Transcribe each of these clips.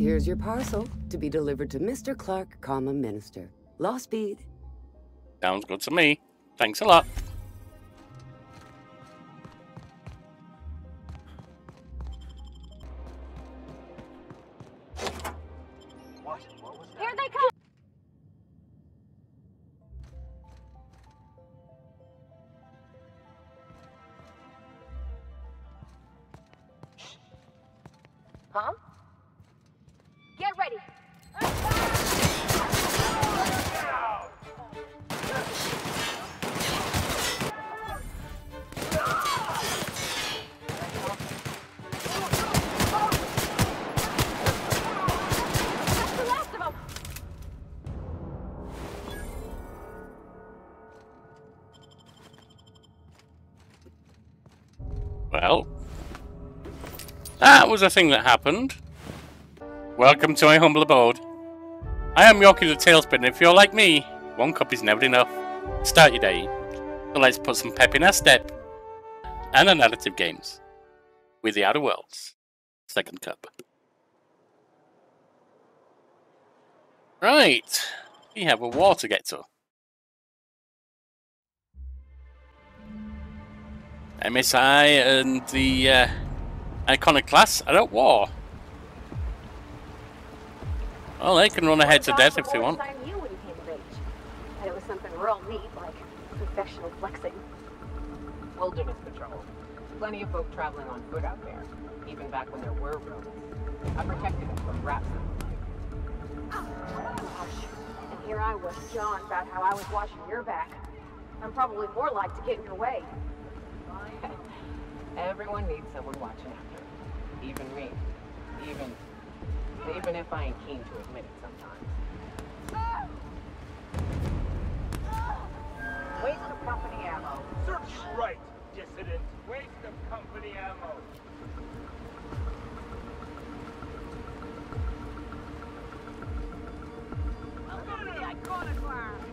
Here's your parcel to be delivered to Mr. Clark, comma, Minister. Law speed. Sounds good to me. Thanks a lot. Here they come! Huh? Get ready! That's the last of them! Well, that was a thing that happened. Welcome to my humble abode. I am Yorkie the Tailspin, and if you're like me, one cup is never enough to start your day. So let's put some pep in our step and our narrative games with the Outer Worlds second cup. Right, we have a war to get to. MSI and the Iconoclast are at war. Well, they can run ahead to death if they want. And it was something real neat, like professional flexing. Wilderness patrol. Plenty of folk traveling on foot out there, even back when there were roads. I protected them from rats. Gosh. And here I was jawing about how I was watching your back. I'm probably more like to get in your way. Everyone needs someone watching after them. Even me. Even if I ain't keen to admit it sometimes. Waste of company ammo. Search right, dissident. Waste of company ammo. Welcome to the Iconoclast.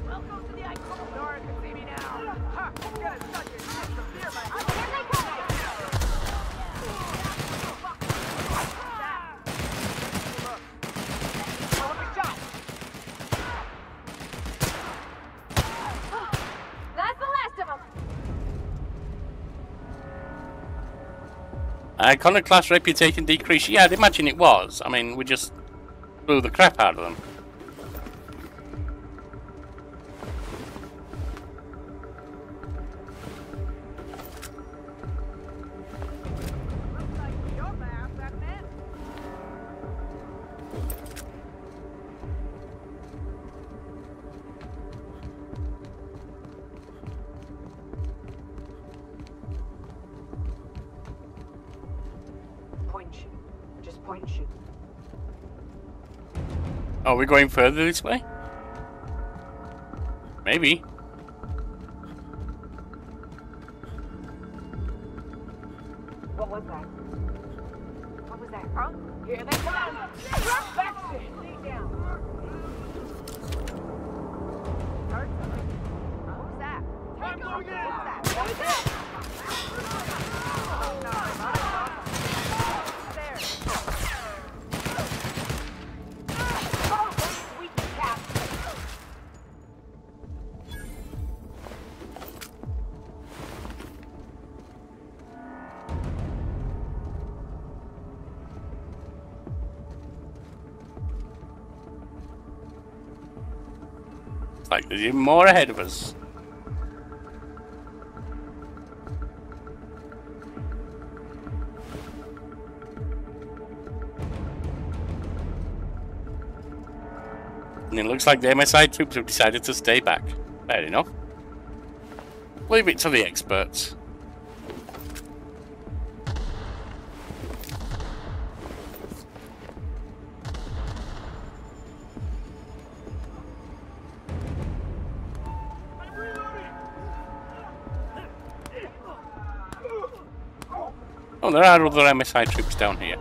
Welcome to the Iconoclast. Nora can see me now. Ha! I'm gonna suck your shit from here, my Here they come! That's the last of them! Iconoclast reputation decreased. Yeah, I'd imagine it was. I mean, we just blew the crap out of them. Point and shoot. Are we going further this way? Maybe. What was that? What was that? Huh? Here they come! Drop that shit! Lay down. What was that? What was that? What was that? Oh, no. There. Oh, sweet cat. Like there's even more ahead of us. And it looks like the MSI troops have decided to stay back. Fair enough. Leave it to the experts. Oh, there are other MSI troops down here.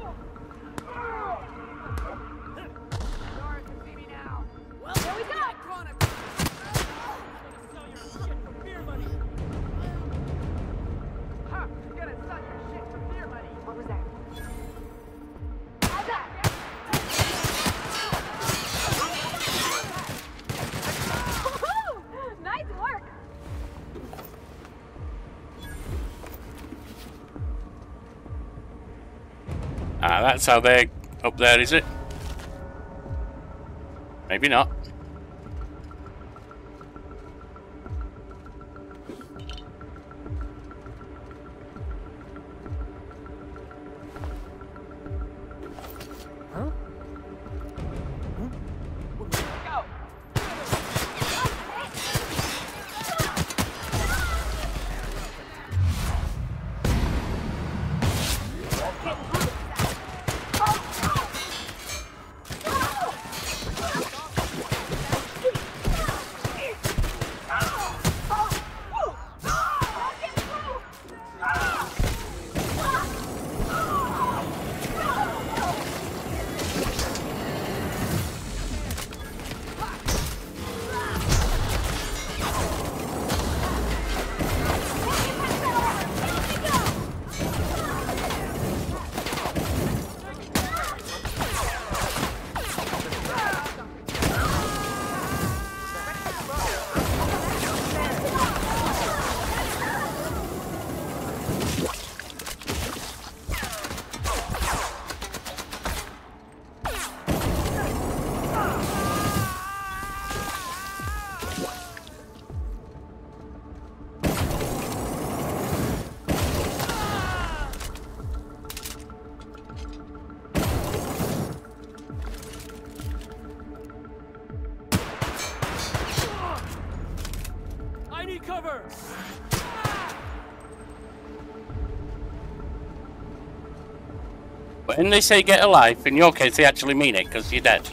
Gonna suck Ah, that's how they're up there, is it? Maybe not. Cover! But when they say get a life, in your case they actually mean it, because you're dead.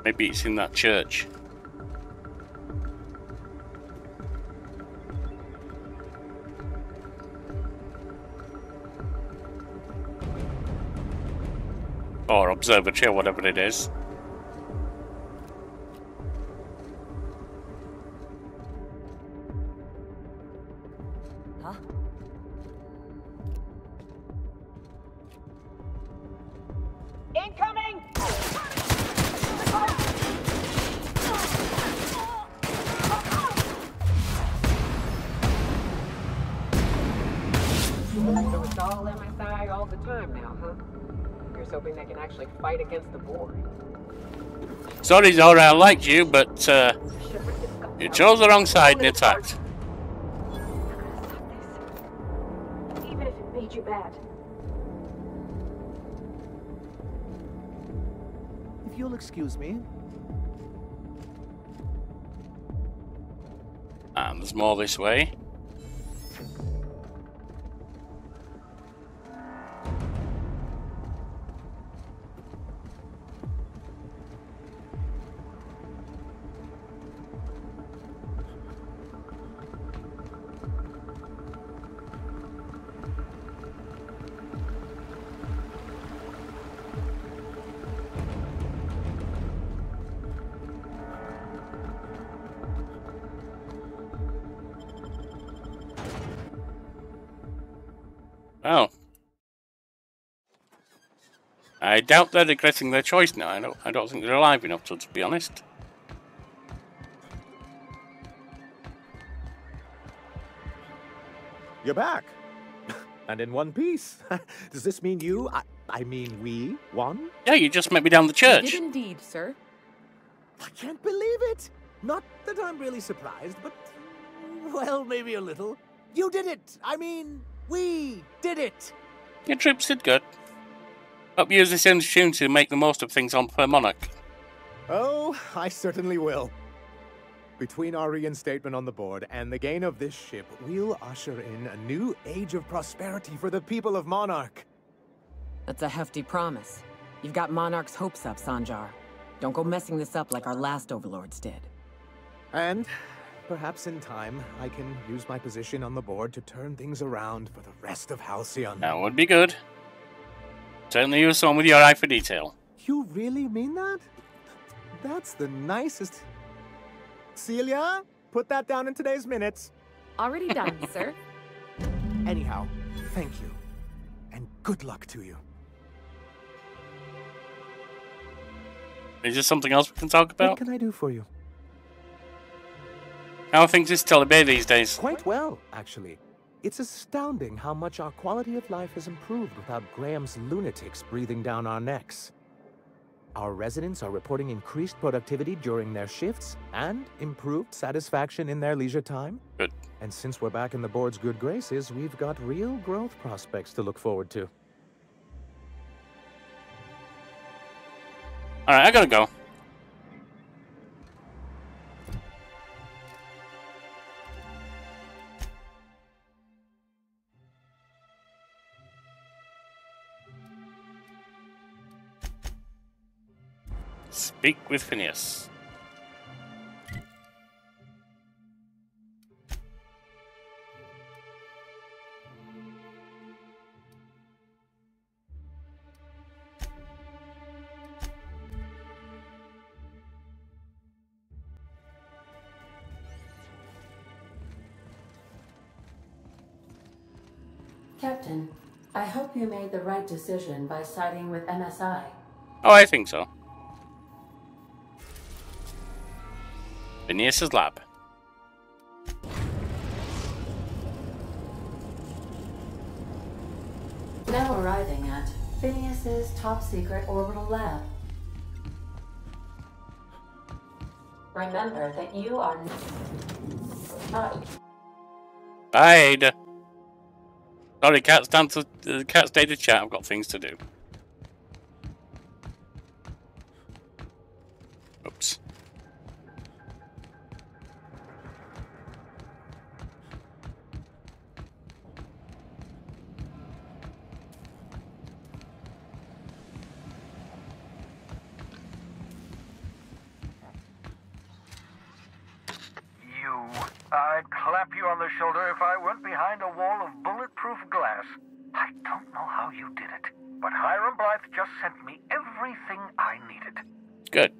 Maybe it's in that church. Or observatory, or whatever it is. Huh? Incoming! So it's all MSI all the time now, huh? You're hoping they can actually fight against the board. Sorry, Zora, I liked you, but you chose the wrong side and attacked. Even if it made you bad. If you'll excuse me. And there's more this way. Oh. I doubt they're regretting their choice now. I don't think they're alive enough to be honest. You're back. And in one piece. Does this mean you, I mean we, won? Yeah, you just met me down the church. You did indeed, sir. I can't believe it. Not that I'm really surprised, but, well, maybe a little. You did it. I mean, we did it. Your troops did good. Hope you use this opportunity to make the most of things on per Monarch. Oh, I certainly will. Between our reinstatement on the board and the gain of this ship, we'll usher in a new age of prosperity for the people of Monarch. That's a hefty promise. You've got Monarch's hopes up, Sanjar. Don't go messing this up like our last overlords did. And perhaps in time, I can use my position on the board to turn things around for the rest of Halcyon. That would be good. Certainly use some with your eye for detail. You really mean that? That's the nicest... Celia, put that down in today's minutes. Already done, sir. Anyhow, thank you. And good luck to you. Is there something else we can talk about? What can I do for you? How are things in Stella Bay these days? Quite well, actually. It's astounding how much our quality of life has improved without Graham's lunatics breathing down our necks. Our residents are reporting increased productivity during their shifts and improved satisfaction in their leisure time. Good. And since we're back in the board's good graces, we've got real growth prospects to look forward to. Alright, I gotta go. Speak with Phineas. Captain, I hope you made the right decision by siding with MSI. Oh, I think so. Phineas's lab. Now arriving at Phineas's top-secret orbital lab. Remember that you are not... Bye, Ada. Sorry, Cat's down to the Cat's day to chat. I've got things to do. Oops. I'd clap you on the shoulder if I weren't behind a wall of bulletproof glass. I don't know how you did it, but Hiram Blythe just sent me everything I needed. Good.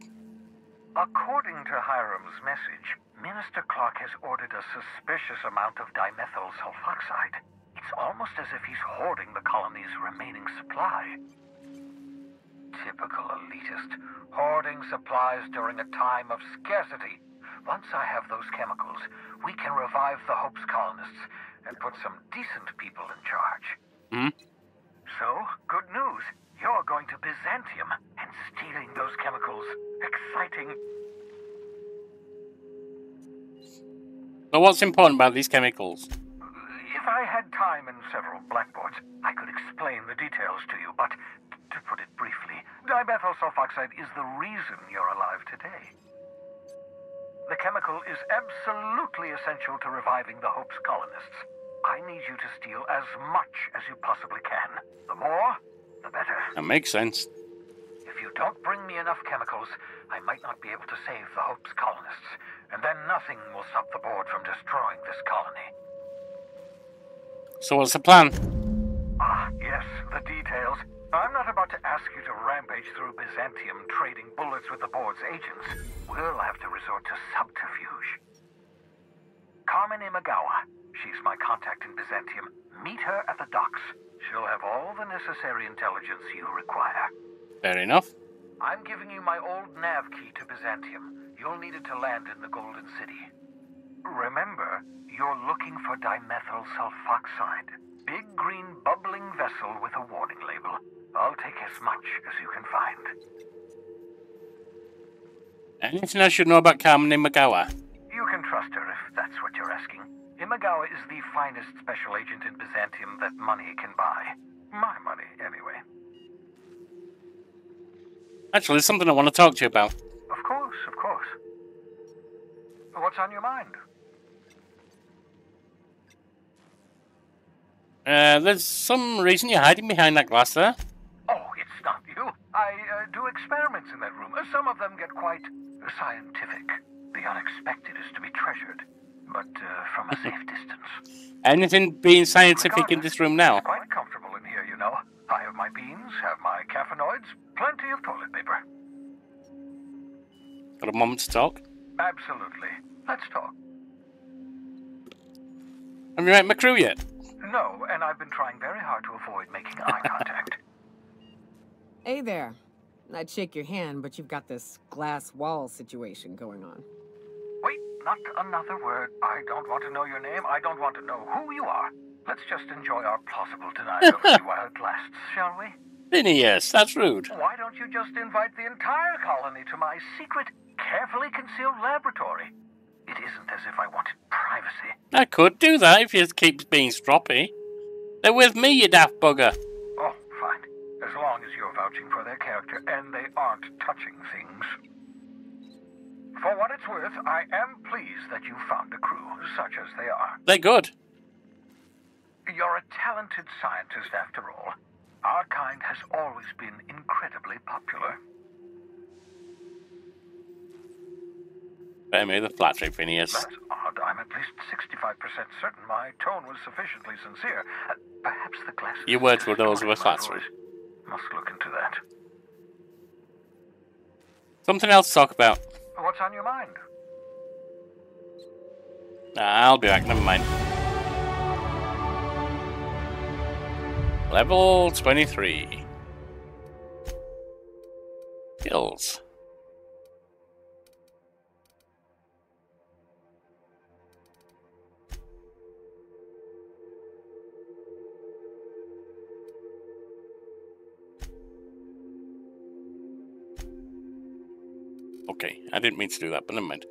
According to Hiram's message, Minister Clark has ordered a suspicious amount of dimethyl sulfoxide. It's almost as if he's hoarding the colony's remaining supply. Typical elitist, hoarding supplies during a time of scarcity. Once I have those chemicals, we can revive the Hope's colonists and put some decent people in charge. So, good news. You're going to Byzantium and stealing those chemicals. Exciting. So what's important about these chemicals? If I had time and several blackboards, I could explain the details to you, but to put it briefly, dimethyl sulfoxide is the reason you're alive today. The chemical is absolutely essential to reviving the Hope's colonists. I need you to steal as much as you possibly can. The more, the better. That makes sense. If you don't bring me enough chemicals, I might not be able to save the Hope's colonists, and then nothing will stop the board from destroying this colony. So what's the plan? Ah, yes, the details. I'm not about to ask you to rampage through Byzantium trading bullets with the board's agents. We'll have to resort to subterfuge. Carmen Imagawa. She's my contact in Byzantium. Meet her at the docks. She'll have all the necessary intelligence you require. Fair enough. I'm giving you my old nav key to Byzantium. You'll need it to land in the Golden City. Remember, you're looking for dimethyl sulfoxide. Big green bubbling vessel with a warning label. I'll take as much as you can find. Anything I should know about Carmen Imagawa? You can trust her if that's what you're asking. Imagawa is the finest special agent in Byzantium that money can buy. My money, anyway. Actually, there's something I want to talk to you about. Of course, of course. What's on your mind? There's some reason you're hiding behind that glass there. Oh, it's not you. I do experiments in that room. Some of them get quite scientific. The unexpected is to be treasured, but from a safe distance. Anything being scientific in this room now? It's quite comfortable in here, you know. I have my beans, have my caffeinoids, plenty of toilet paper. Got a moment to talk? Absolutely. Let's talk. Have you met my crew yet? No, and I've been trying very hard to avoid making eye contact. Hey there. I'd shake your hand, but you've got this glass wall situation going on. Wait, not another word. I don't want to know your name. I don't want to know who you are. Let's just enjoy our plausible deniability while it lasts, shall we? Phineas, that's rude. Why don't you just invite the entire colony to my secret, carefully concealed laboratory? It isn't as if I wanted privacy. I could do that if you keep being stroppy. They're with me, you daft bugger. Oh, fine. As long as you're vouching for their character and they aren't touching things. For what it's worth, I am pleased that you found a crew, such as they are. They're good. You're a talented scientist, after all. Our kind has always been incredibly popular. Bear me the flattery, Phineas. That's odd. I'm at least 65% certain my tone was sufficiently sincere. Perhaps the glasses... Your words were those of a flattery. Must look into that. Something else to talk about. What's on your mind? I'll be back, never mind. Level 23. Kills. Okay, I didn't mean to do that, but never mind.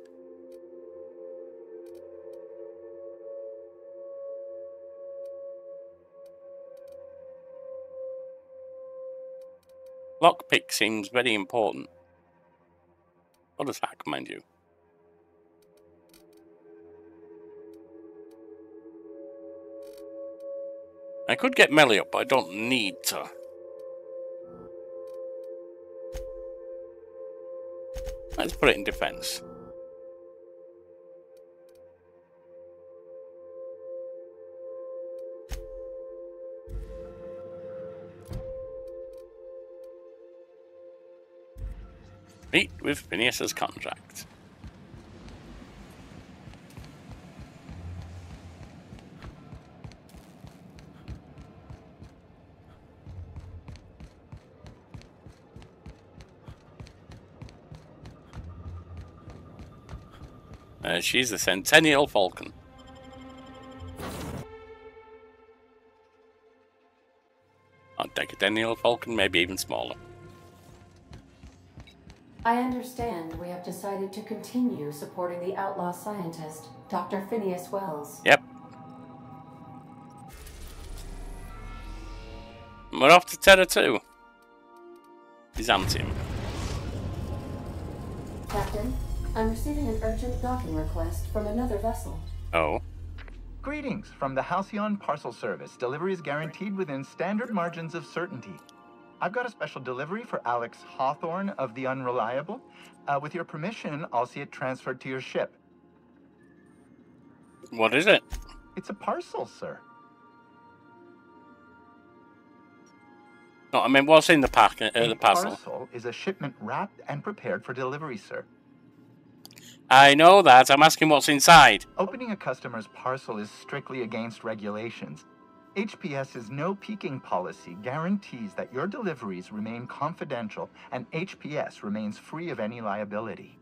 Lockpick seems very important. What does that command you? I could get melee up, but I don't need to. Let's put it in defense. Meet with Phineas's contract. She's a Centennial Falcon. A Decadenial Falcon, maybe even smaller. I understand we have decided to continue supporting the outlaw scientist, Dr. Phineas Wells. Yep. We're off to Terra 2. Byzantium. Captain, I'm receiving an urgent docking request from another vessel. Oh. Greetings from the Halcyon Parcel Service. Delivery is guaranteed within standard margins of certainty. I've got a special delivery for Alex Hawthorne of the Unreliable. With your permission, I'll see it transferred to your ship. What is it? It's a parcel, sir. No, I mean, what's in the parcel? The parcel is a shipment wrapped and prepared for delivery, sir. I know that. I'm asking what's inside. Opening a customer's parcel is strictly against regulations. HPS's no peeking policy guarantees that your deliveries remain confidential and HPS remains free of any liability.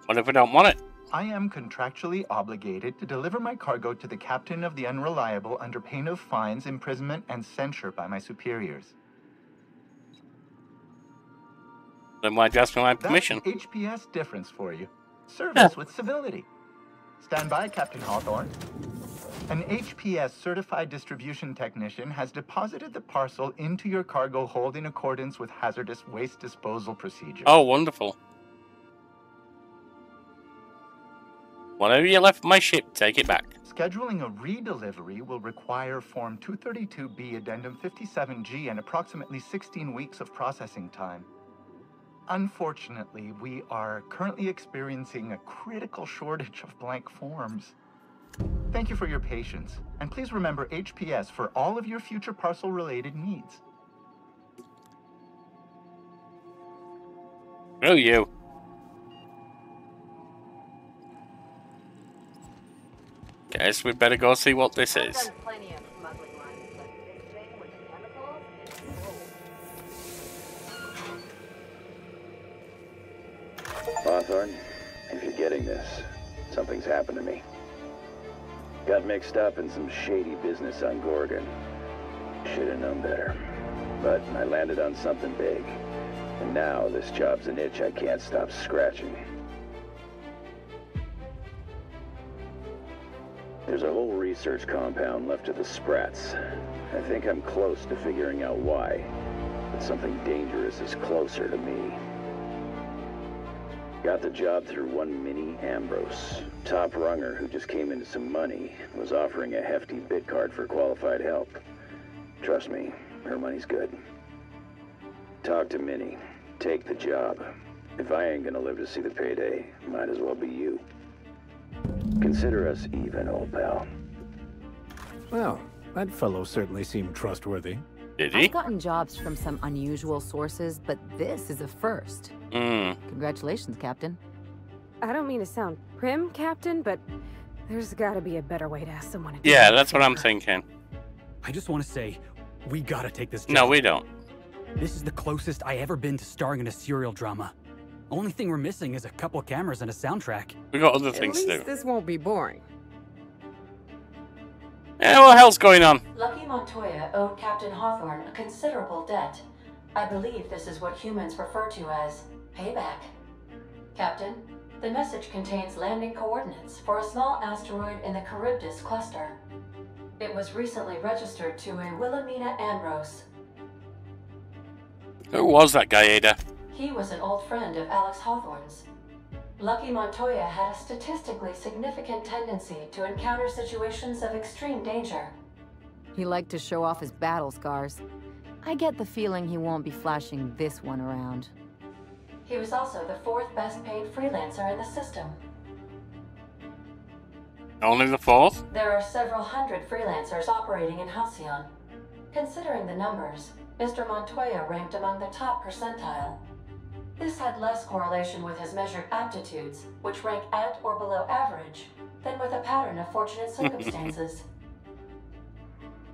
What if we don't want it? I am contractually obligated to deliver my cargo to the captain of the Unreliable under pain of fines, imprisonment, and censure by my superiors. Then why'd you ask for my permission? That's the HPS difference for you. Service with civility. Stand by, Captain Hawthorne. An HPS certified distribution technician has deposited the parcel into your cargo hold in accordance with hazardous waste disposal procedures. Oh, wonderful. Whatever you left my ship, take it back. Scheduling a redelivery will require Form 232B Addendum 57G and approximately 16 weeks of processing time. Unfortunately, we are currently experiencing a critical shortage of blank forms. Thank you for your patience, and please remember HPS for all of your future parcel-related needs. Screw you. Guess we better go see what this I've is. done plenty of smuggling lines, but this thing with the chemicals? Whoa. Hawthorne, if you're getting this, something's happened to me. Got mixed up in some shady business on Gorgon. Should've known better. But I landed on something big. And now this job's an itch I can't stop scratching. There's a whole research compound left of the Sprats. I think I'm close to figuring out why. But something dangerous is closer to me. Got the job through one Minnie Ambrose. Top runger who just came into some money, was offering a hefty bid card for qualified help. Trust me, her money's good. Talk to Minnie. Take the job. If I ain't gonna live to see the payday, might as well be you. Consider us even, old pal. Well, that fellow certainly seemed trustworthy. Did he? I've gotten jobs from some unusual sources, but this is a first. Congratulations, Captain. I don't mean to sound prim, Captain, but there's gotta be a better way to ask someone to do Yeah, me a that's what I'm favor. thinking. I just want to say, we gotta take this job. No, we don't. This is the closest I ever been to starring in a serial drama. Only thing we're missing is a couple of cameras and a soundtrack. We got other things to do. This won't be boring. Yeah, what the hell's going on? Lucky Montoya owed Captain Hawthorne a considerable debt. I believe this is what humans refer to as payback. Captain, the message contains landing coordinates for a small asteroid in the Charybdis cluster. It was recently registered to a Wilhelmina Ambrose. Who was that guy, Ada? He was an old friend of Alex Hawthorne's. Lucky Montoya had a statistically significant tendency to encounter situations of extreme danger. He liked to show off his battle scars. I get the feeling he won't be flashing this one around. He was also the 4th best paid freelancer in the system. Only the 4th? There are several hundred freelancers operating in Halcyon. Considering the numbers, Mr. Montoya ranked among the top percentile. This had less correlation with his measured aptitudes, which rank at or below average, than with a pattern of fortunate circumstances.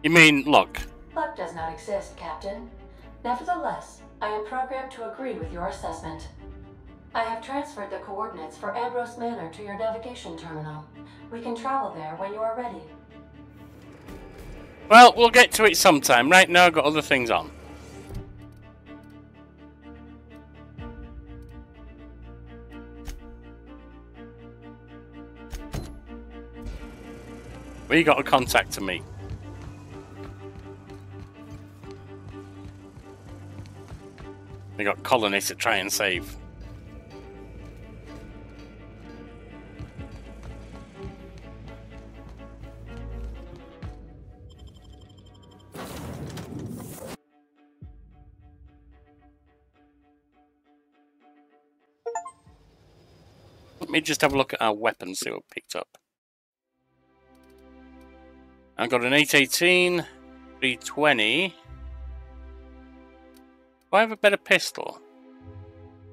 You mean luck? Luck does not exist, Captain. Nevertheless, I am programmed to agree with your assessment. I have transferred the coordinates for Ambrose Manor to your navigation terminal. We can travel there when you are ready. Well, we'll get to it sometime. Right now, I've got other things on. We got a contact to meet. We got colonies to try and save. Let me just have a look at our weapons, see what we picked up. I've got an 818, 320. Do I have a better pistol?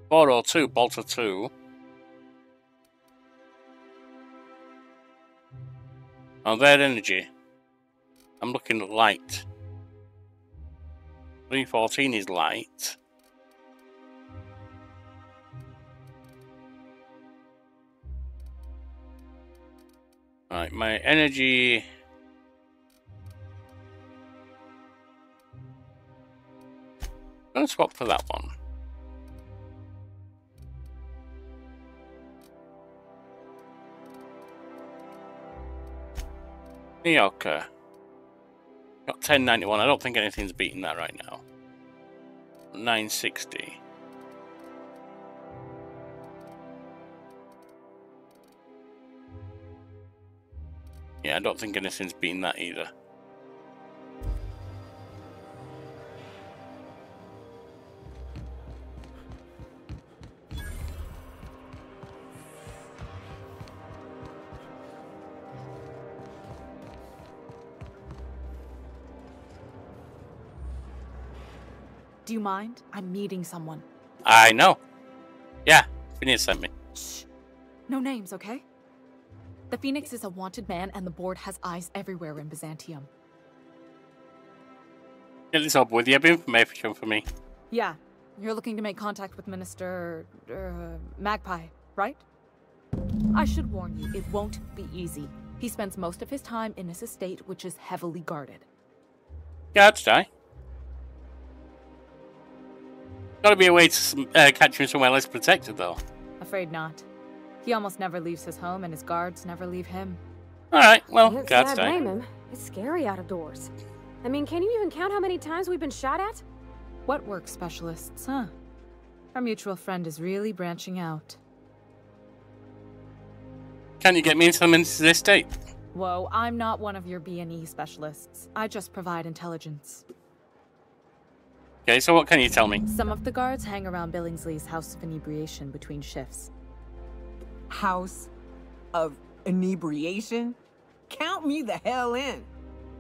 402, Bolter 2. Oh, that energy. I'm looking at light. 314 is light. Right, my energy. I'm going to swap for that one. Yorkie. Got 1091. I don't think anything's beating that right now. 960. Yeah, I don't think anything's beaten that either. Do you mind? I'm meeting someone. I know. Yeah, Phineas sent me. Shh. No names, okay? The Phoenix is a wanted man, and the board has eyes everywhere in Byzantium. Get this up with you. Have information for me. Yeah. You're looking to make contact with Minister... Magpie, right? I should warn you, it won't be easy. He spends most of his time in his estate, which is heavily guarded. Guards die. Gotta be a way to catch him somewhere less protected, though. Afraid not. He almost never leaves his home, and his guards never leave him. Alright, well, Can't guards say I die. blame him. It's scary out of doors. I mean, can you even count how many times we've been shot at? What work specialists, huh? Our mutual friend is really branching out. Can you get me into the minister's estate? Whoa, I'm not one of your B&E specialists. I just provide intelligence. Okay, so what can you tell me? Some of the guards hang around Billingsley's House of Inebriation between shifts. House of Inebriation? Count me the hell in.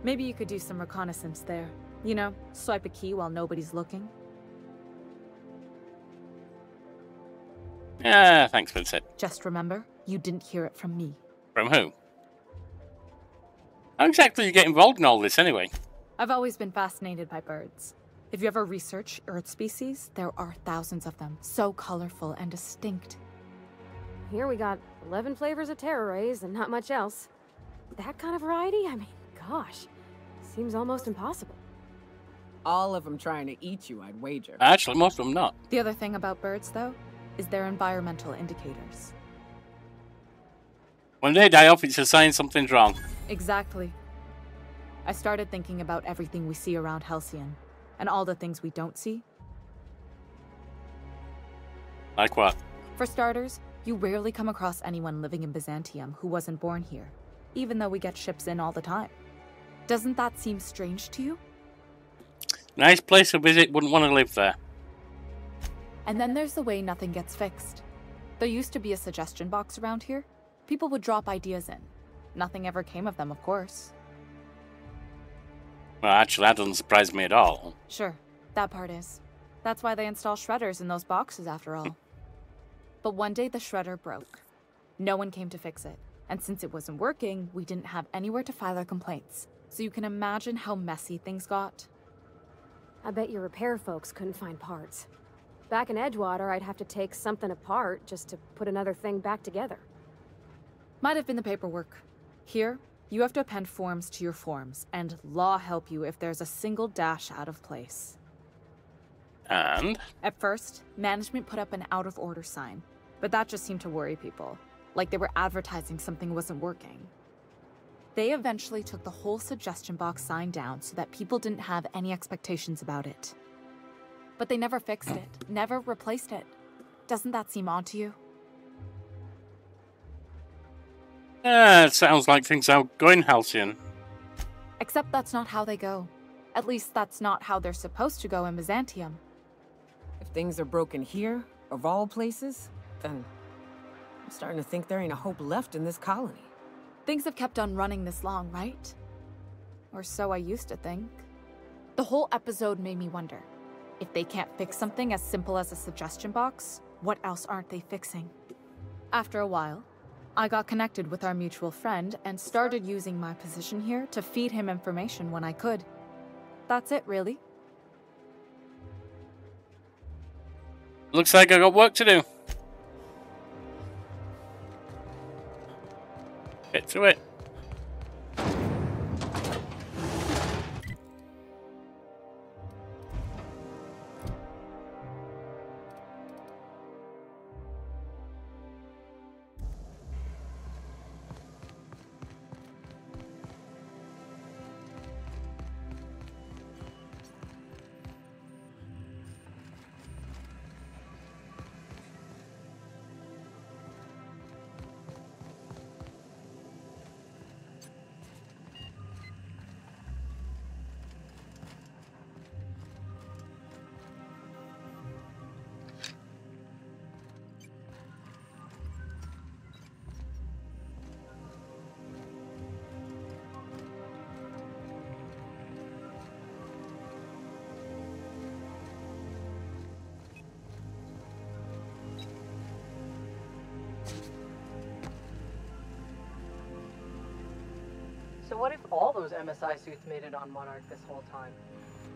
Maybe you could do some reconnaissance there. You know, swipe a key while nobody's looking. Yeah, thanks, Vincent. Just remember, you didn't hear it from me. From who? How exactly do you get involved in all this, anyway? I've always been fascinated by birds. If you ever research Earth species, there are thousands of them, so colorful and distinct. Here we got 11 flavors of terror rays and not much else. That kind of variety? I mean, gosh, seems almost impossible. All of them trying to eat you, I'd wager. Actually, most of them not. The other thing about birds, though, is their environmental indicators. When they die off, it's a sign something's wrong. Exactly. I started thinking about everything we see around Halcyon, and all the things we don't see. Like what? For starters, you rarely come across anyone living in Byzantium who wasn't born here, even though we get ships in all the time. Doesn't that seem strange to you? Nice place to visit, wouldn't want to live there. And then there's the way nothing gets fixed. There used to be a suggestion box around here. People would drop ideas in. Nothing ever came of them, of course. Well, actually, that doesn't surprise me at all. Sure, that part is. That's why they install shredders in those boxes, after all. But one day the shredder broke. No one came to fix it. And since it wasn't working, we didn't have anywhere to file our complaints. So you can imagine how messy things got. I bet your repair folks couldn't find parts. Back in Edgewater, I'd have to take something apart just to put another thing back together. Might have been the paperwork. Here, you have to append forms to your forms, and law help you if there's a single dash out of place. And? At first, management put up an out-of-order sign, but that just seemed to worry people, like they were advertising something wasn't working. They eventually took the whole suggestion box sign down so that people didn't have any expectations about it. But they never fixed it, never replaced it. Doesn't that seem odd to you? It sounds like things are going Halcyon. Except that's not how they go. At least that's not how they're supposed to go in Byzantium. If things are broken here, of all places, then I'm starting to think there ain't a hope left in this colony. Things have kept on running this long, right? Or so I used to think. The whole episode made me wonder, if they can't fix something as simple as a suggestion box, what else aren't they fixing? After a while, I got connected with our mutual friend and started using my position here to feed him information when I could. That's it, really. Looks like I got work to do. Get to it. So what if all those MSI suits made it on Monarch this whole time?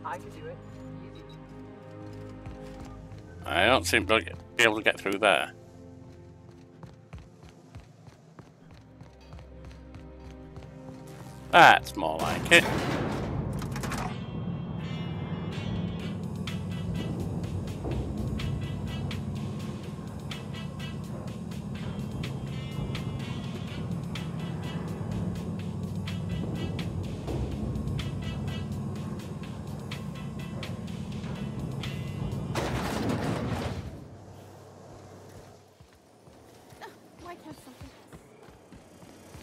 I could do it. Easy. I don't seem to be able to get through there. That's more like it.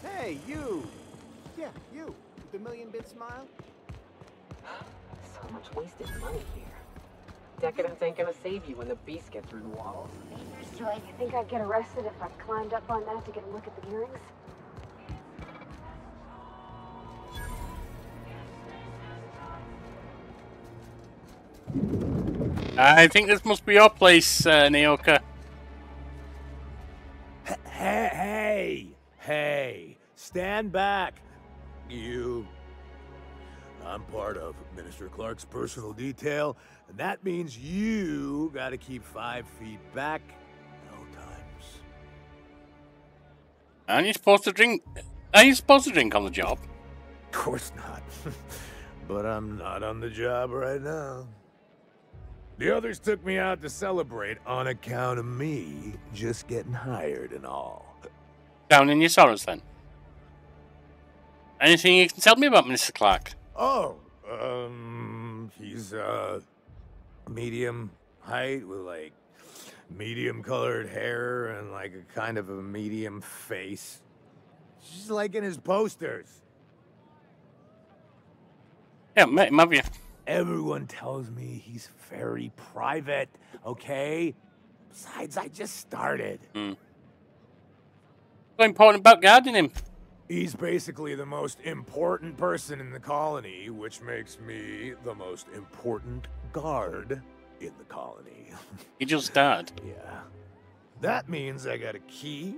Hey, you! Yeah, you. With the million-bit smile? So much wasted money here. Decadence ain't gonna save you when the beasts get through the walls. You think I'd get arrested if I climbed up on that to get a look at the earrings? I think this must be your place, Nyoka. Hey! Stand back! You. I'm part of Minister Clark's personal detail, and that means you gotta keep 5 feet back at all times. Aren't you supposed to drink? Are you supposed to drink on the job? Of course not. But I'm not on the job right now. The others took me out to celebrate on account of me just getting hired and all. Down in your sorrows, then. Anything you can tell me about Mr. Clark? Oh, he's, medium height with, like, medium-colored hair and, like, a kind of a medium face. Just like in his posters. Yeah, mate, have you? Everyone tells me he's very private, okay? Besides, I just started. What's important about guarding him? He's basically the most important person in the colony, which makes me the most important guard in the colony. You just died. Yeah. That means I got a key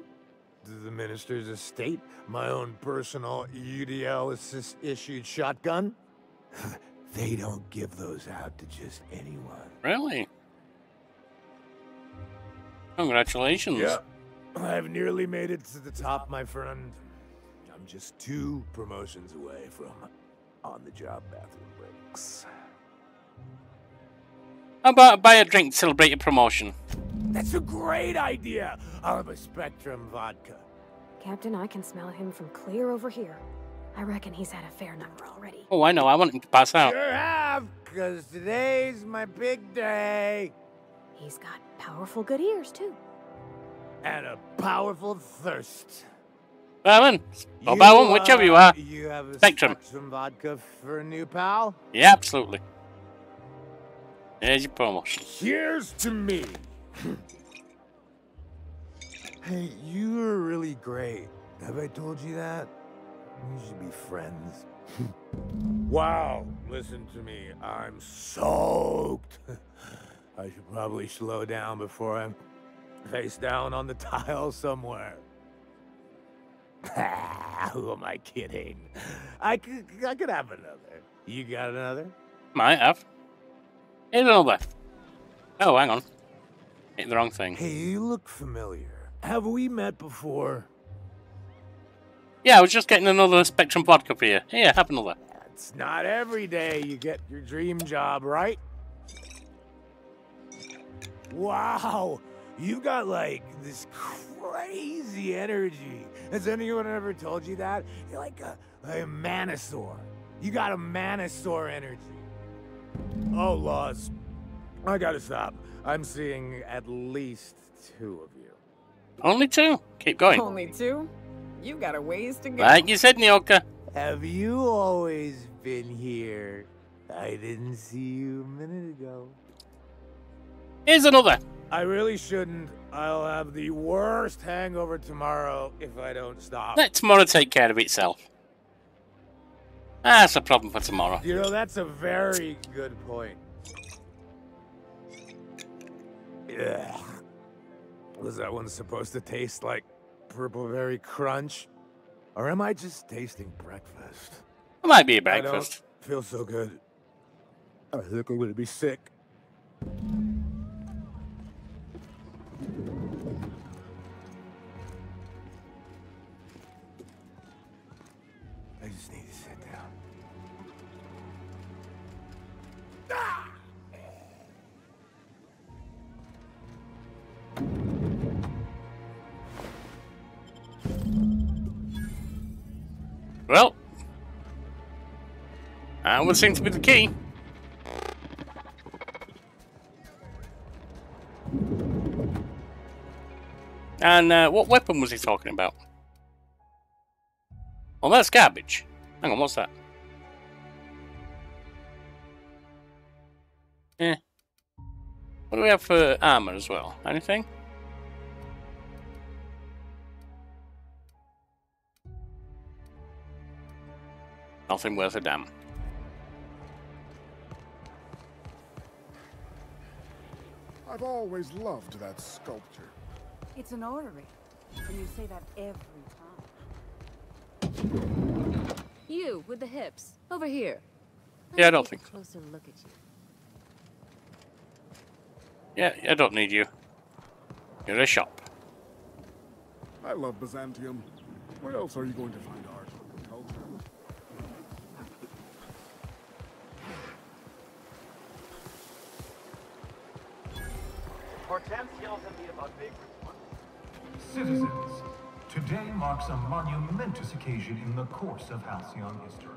to the minister's estate, my own personal UDL-issued shotgun. They don't give those out to just anyone. Really? Congratulations. Yeah. I've nearly made it to the top, my friend. I'm just 2 promotions away from on-the-job bathroom breaks. How about buy a drink to celebrate your promotion? That's a great idea! I'll have a Spectrum vodka. Captain, I can smell him from clear over here. I reckon he's had a fair number already. Oh, I know. I want him to pass out. Sure have, because today's my big day. He's got powerful good ears, too. And a powerful thirst. Well then, or buy one, whichever you are. You have a Spectrum vodka for a new pal? Yeah, absolutely. Here's your promotion. Here's to me. Hey, you were really great. Have I told you that? We should be friends. Wow, listen to me. I'm soaked. I should probably slow down before I'm face down on the tile somewhere. Who am I kidding? I could have another. You got another? Might have. Here's another. Oh, hang on. Hit the wrong thing. Hey, you look familiar. Have we met before? Yeah, I was just getting another Spectrum vodka for you. Here, have another. It's not every day you get your dream job, right? Wow, you got like this crazy energy. Has anyone ever told you that? You're like a manosaur. You got a manosaur energy. Oh, Laws. I gotta stop. I'm seeing at least 2 of you. Only 2? Keep going. Only 2? You got a ways to go. Like you said, Nyoka. Have you always been here? I didn't see you a minute ago. Here's another. I really shouldn't. I'll have the worst hangover tomorrow if I don't stop. Let tomorrow take care of itself. That's a problem for tomorrow. You know, that's a very good point. Yeah. Was that one supposed to taste like Purple Berry Crunch? Or am I just tasting breakfast? It might be a I breakfast. don't feel so good. I think I'm gonna be sick. I just need to sit down. Well, that would seem to be the key. And what weapon was he talking about? Well, that's garbage. Hang on, what's that? Eh. What do we have for armor as well? Anything? Nothing worth a damn. I've always loved that sculpture. It's an orrery, and you say that every time. You, with the hips. Over here. Yeah, I don't think so. Closer look at you. Yeah, I don't need you. You're a shop. I love Byzantium. Where else are you going to find art and culture? Hortense yells at me about big Citizens, today marks a monumentous occasion in the course of Halcyon history.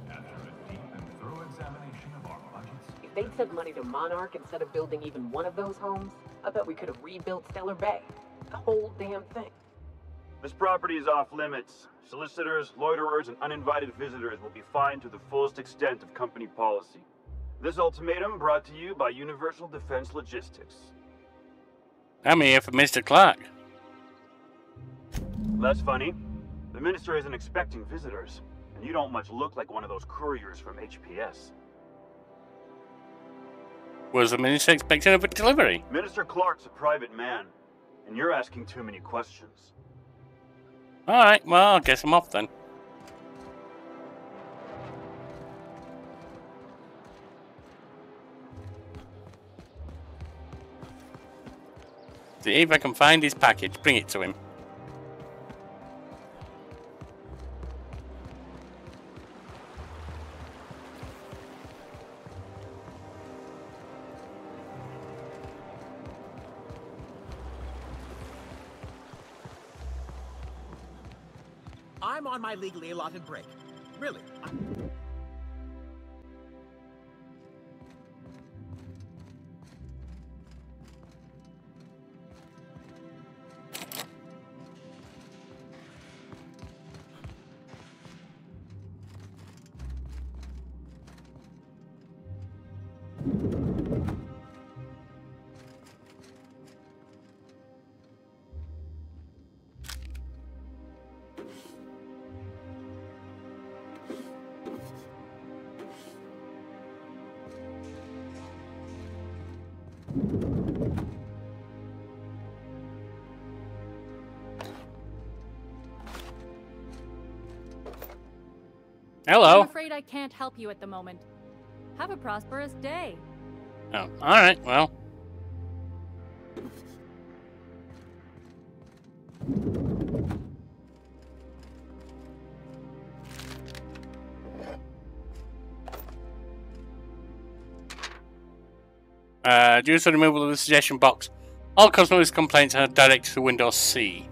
After a deep and thorough examination of our budgets... If they'd sent money to Monarch instead of building even one of those homes, I bet we could have rebuilt Stellar Bay. The whole damn thing. This property is off limits. Solicitors, loiterers, and uninvited visitors will be fined to the fullest extent of company policy. This ultimatum brought to you by Universal Defense Logistics. I'm here for Mr. Clark. That's funny. The minister isn't expecting visitors, and you don't much look like one of those couriers from HPS. Was the minister expecting a delivery? Minister Clark's a private man, and you're asking too many questions. Alright, well, I guess I'm off then. See if I can find his package, bring it to him. I'm on my legally allotted break. Really. Hello. I'm afraid I can't help you at the moment. Have a prosperous day. Oh, alright, well. Due to the removal of the suggestion box, all customer complaints are directed to Windows C.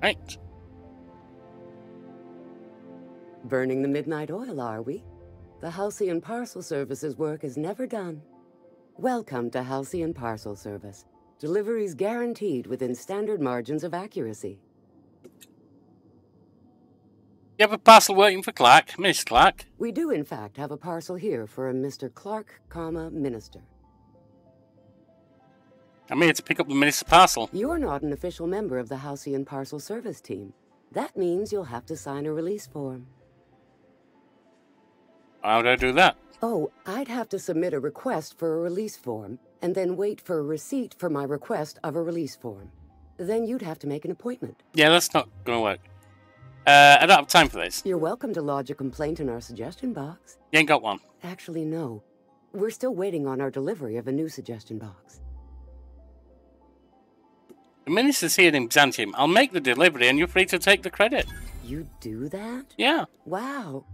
Right. Burning the midnight oil, are we? The Halcyon Parcel Service's work is never done. Welcome to Halcyon Parcel Service. Deliveries guaranteed within standard margins of accuracy. You have a parcel waiting for Clark, Miss Clark? We do, in fact, have a parcel here for a Mr. Clark, Minister. I'm here to pick up the minister's parcel. You're not an official member of the Halcyon Parcel Service team. That means you'll have to sign a release form. How do I do that? Oh, I'd have to submit a request for a release form, and then wait for a receipt for my request of a release form. Then you'd have to make an appointment. Yeah, that's not going to work. I don't have time for this. You're welcome to lodge a complaint in our suggestion box. You ain't got one. Actually, no. We're still waiting on our delivery of a new suggestion box. The minister's here in Byzantium. I'll make the delivery and you're free to take the credit. You do that? Yeah. Wow.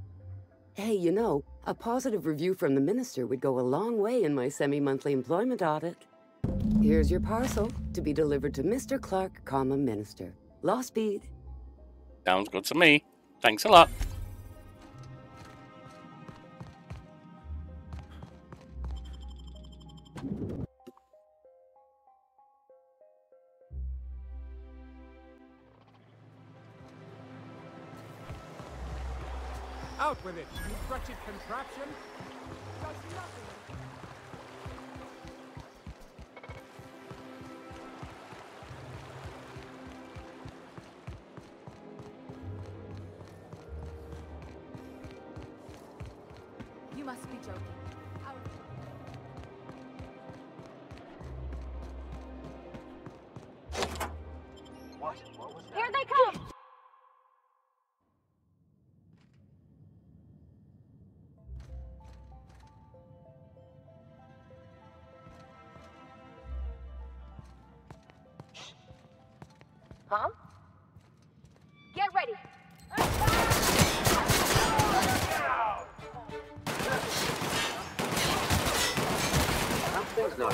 Hey, you know, a positive review from the minister would go a long way in my semi-monthly employment audit. Here's your parcel to be delivered to Mr. Clark, Minister. Law speed. Sounds good to me. Thanks a lot. Out with it, you wretched contraption! Does nothing. You must be joking. What was that? Here they come! Mom? Get ready. Something's not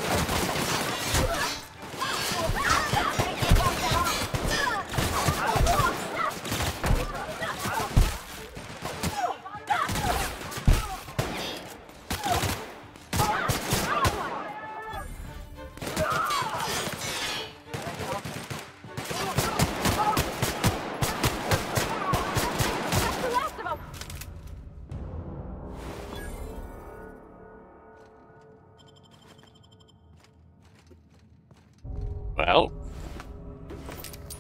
Well,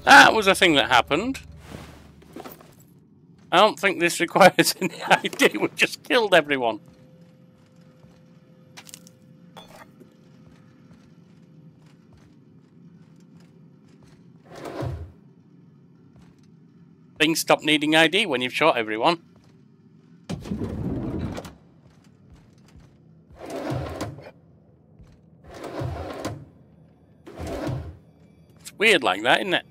that was a thing that happened. I don't think this requires any ID. We just killed everyone. Things stop needing ID when you've shot everyone. It's weird like that, isn't it?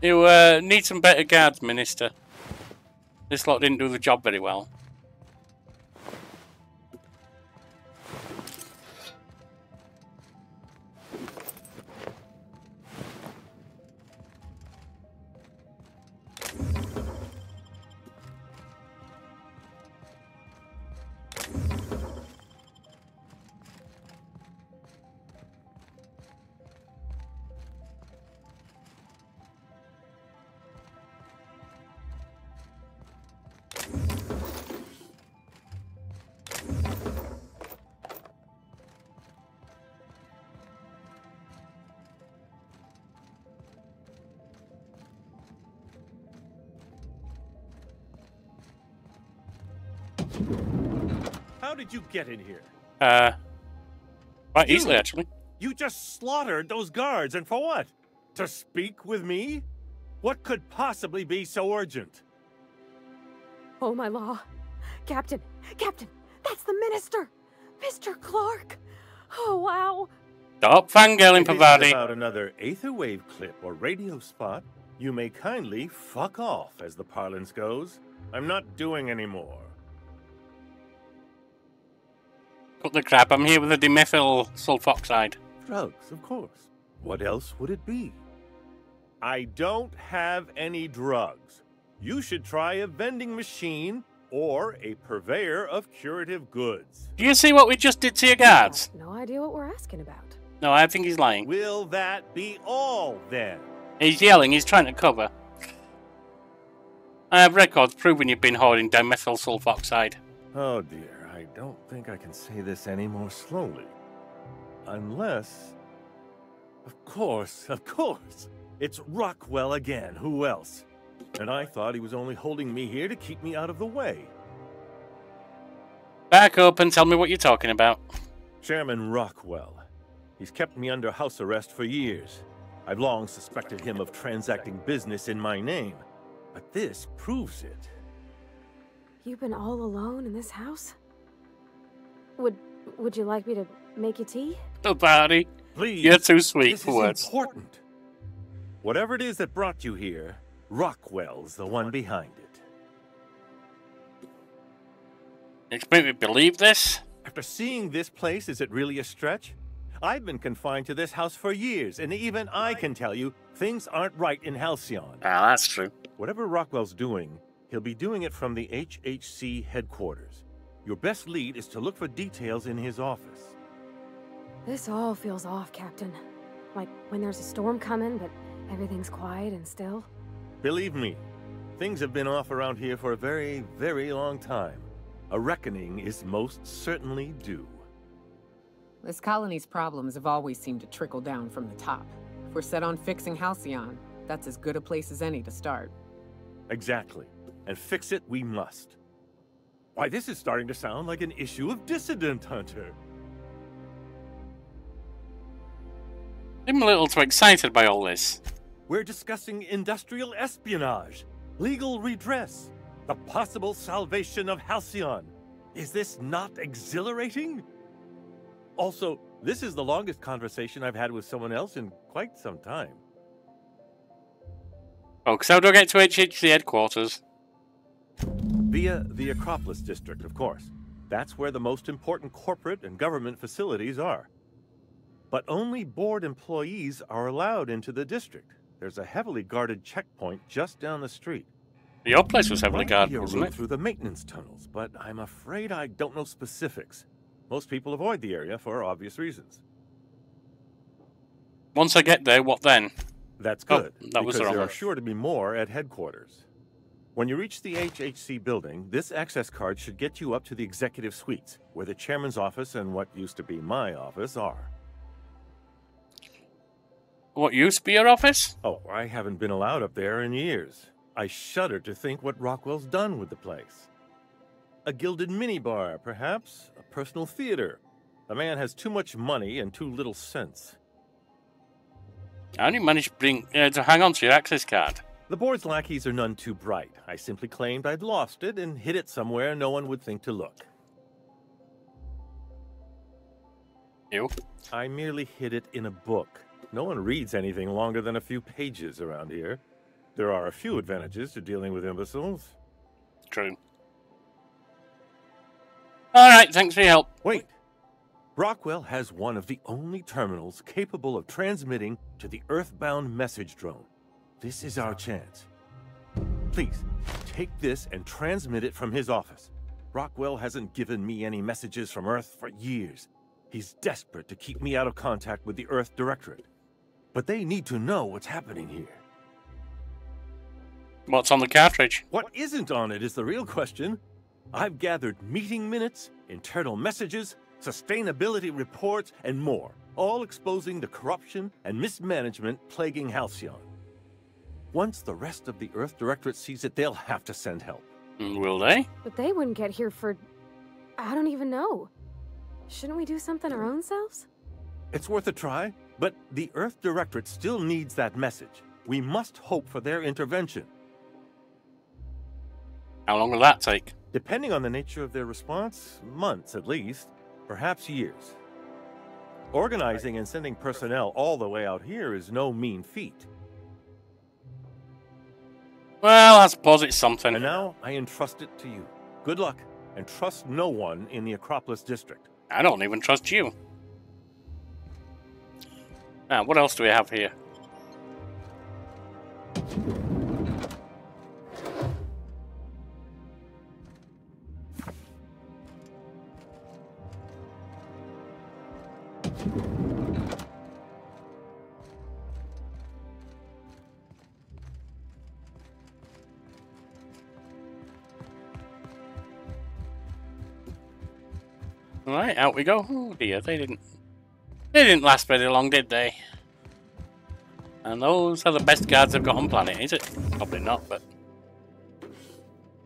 You need some better guards, Minister. This lot didn't do the job very well. How did you get in here? Quite easily, actually. You just slaughtered those guards, and for what? To speak with me? What could possibly be so urgent? Oh, my law. Captain, that's the minister! Mr. Clark! Oh, wow. Stop fangirling, Pavadi. About another aetherwave clip or radio spot, you may kindly fuck off, as the parlance goes. I'm not doing any more. Cut the crap, I'm here with the dimethyl sulfoxide. Drugs, of course. What else would it be? I don't have any drugs. You should try a vending machine or a purveyor of curative goods. Do you see what we just did to your guards? No idea what we're asking about. No, I think he's lying. Will that be all, then? He's yelling, he's trying to cover. I have records proving you've been hoarding dimethyl sulfoxide. Oh dear, I don't think I can say this any more slowly. Unless... Of course. It's Rockwell again, who else? And I thought he was only holding me here to keep me out of the way. Back up and tell me what you're talking about. Chairman Rockwell. He's kept me under house arrest for years. I've long suspected him of transacting business in my name, but this proves it. You've been all alone in this house? Would you like me to make you tea? Oh, Barney. Please. You're too sweet for This words. is important. Whatever it is that brought you here, Rockwell's the one behind it. You expect me to believe this? After seeing this place, is it really a stretch? I've been confined to this house for years, and even I can tell you, things aren't right in Halcyon. Ah, that's true. Whatever Rockwell's doing, he'll be doing it from the HHC headquarters. Your best lead is to look for details in his office. This all feels off, Captain. Like when there's a storm coming, but everything's quiet and still. Believe me, things have been off around here for a very, very long time. A reckoning is most certainly due. This colony's problems have always seemed to trickle down from the top. If we're set on fixing Halcyon, that's as good a place as any to start. Exactly. And fix it we must. Why, this is starting to sound like an issue of Dissident Hunter. I'm a little too excited by all this. We're discussing industrial espionage, legal redress, the possible salvation of Halcyon. Is this not exhilarating? Also, this is the longest conversation I've had with someone else in quite some time. Oh, because how do I get to HHC headquarters? Via the Acropolis District, of course. That's where the most important corporate and government facilities are. But only board employees are allowed into the district. There's a heavily guarded checkpoint just down the street. Your place was heavily guarded, wasn't it? Through the maintenance tunnels, but I'm afraid I don't know specifics. Most people avoid the area for obvious reasons. Once I get there, what then? That's good, that was the because wrong there are one. sure to be more at headquarters. When you reach the HHC building, this access card should get you up to the executive suites, where the chairman's office and what used to be my office are. What used to be your office? Oh, I haven't been allowed up there in years. I shudder to think what Rockwell's done with the place. A gilded minibar, perhaps? A personal theater. The man has too much money and too little sense. How do you manage to hang on to your access card? The board's lackeys are none too bright. I simply claimed I'd lost it and hid it somewhere no one would think to look. You? I merely hid it in a book. No one reads anything longer than a few pages around here. There are a few advantages to dealing with imbeciles. True. Alright, thanks for your help. Wait. Rockwell has one of the only terminals capable of transmitting to the Earthbound message drone. This is our chance. Please, take this and transmit it from his office. Rockwell hasn't given me any messages from Earth for years. He's desperate to keep me out of contact with the Earth Directorate. But they need to know what's happening here. What's on the cartridge? What isn't on it is the real question. I've gathered meeting minutes, internal messages, sustainability reports, and more, all exposing the corruption and mismanagement plaguing Halcyon. Once the rest of the Earth Directorate sees it, they'll have to send help. Will they? But they wouldn't get here for... I don't even know. Shouldn't we do something our own selves? It's worth a try, but the Earth Directorate still needs that message. We must hope for their intervention. How long will that take? Depending on the nature of their response, months at least, perhaps years. Organizing and sending personnel all the way out here is no mean feat. Well, I suppose it's something. And now, I entrust it to you. Good luck, and trust no one in the Acropolis District. I don't even trust you. Now, what else do we have here? Alright, out we go. Oh dear, they didn't last very long, did they? And those are the best guards I've got on planet, is it? Probably not, but...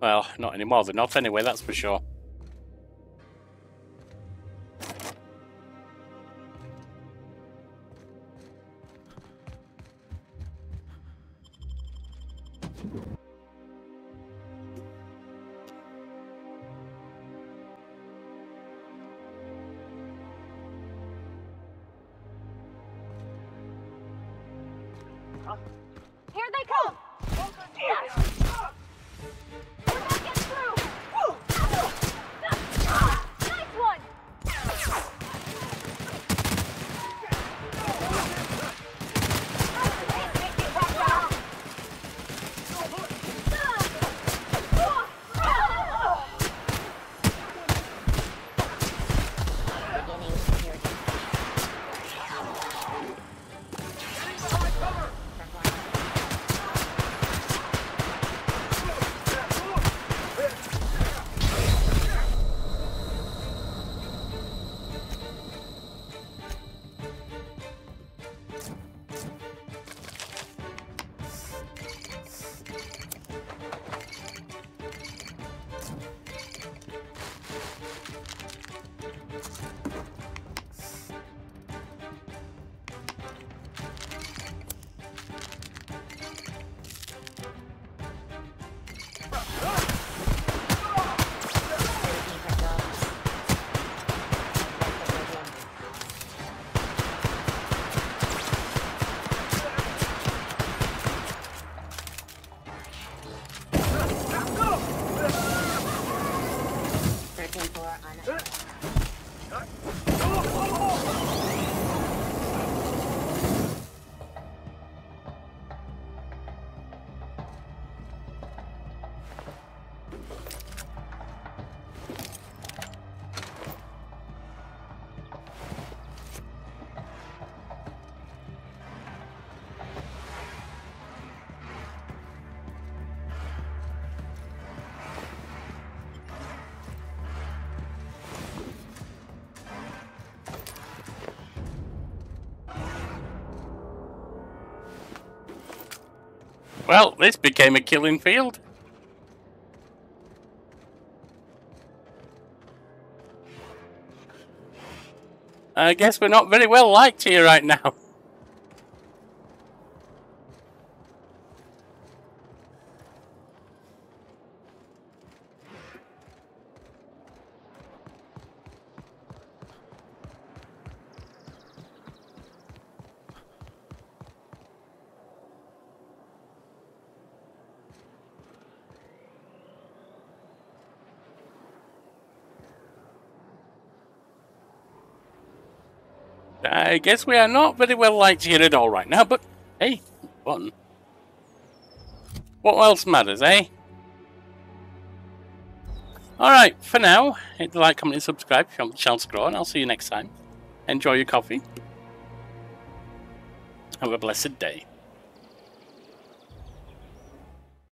Well, not anymore, they're not anyway, that's for sure. Here they come! We're not getting through! Nice one! Well, this became a killing field. I guess we're not very well liked here right now. I guess we are not very well liked here at all right now, but hey, fun. What else matters, eh? Alright, for now, hit the like, comment, and subscribe if you want the channel to grow, and I'll see you next time. Enjoy your coffee. Have a blessed day.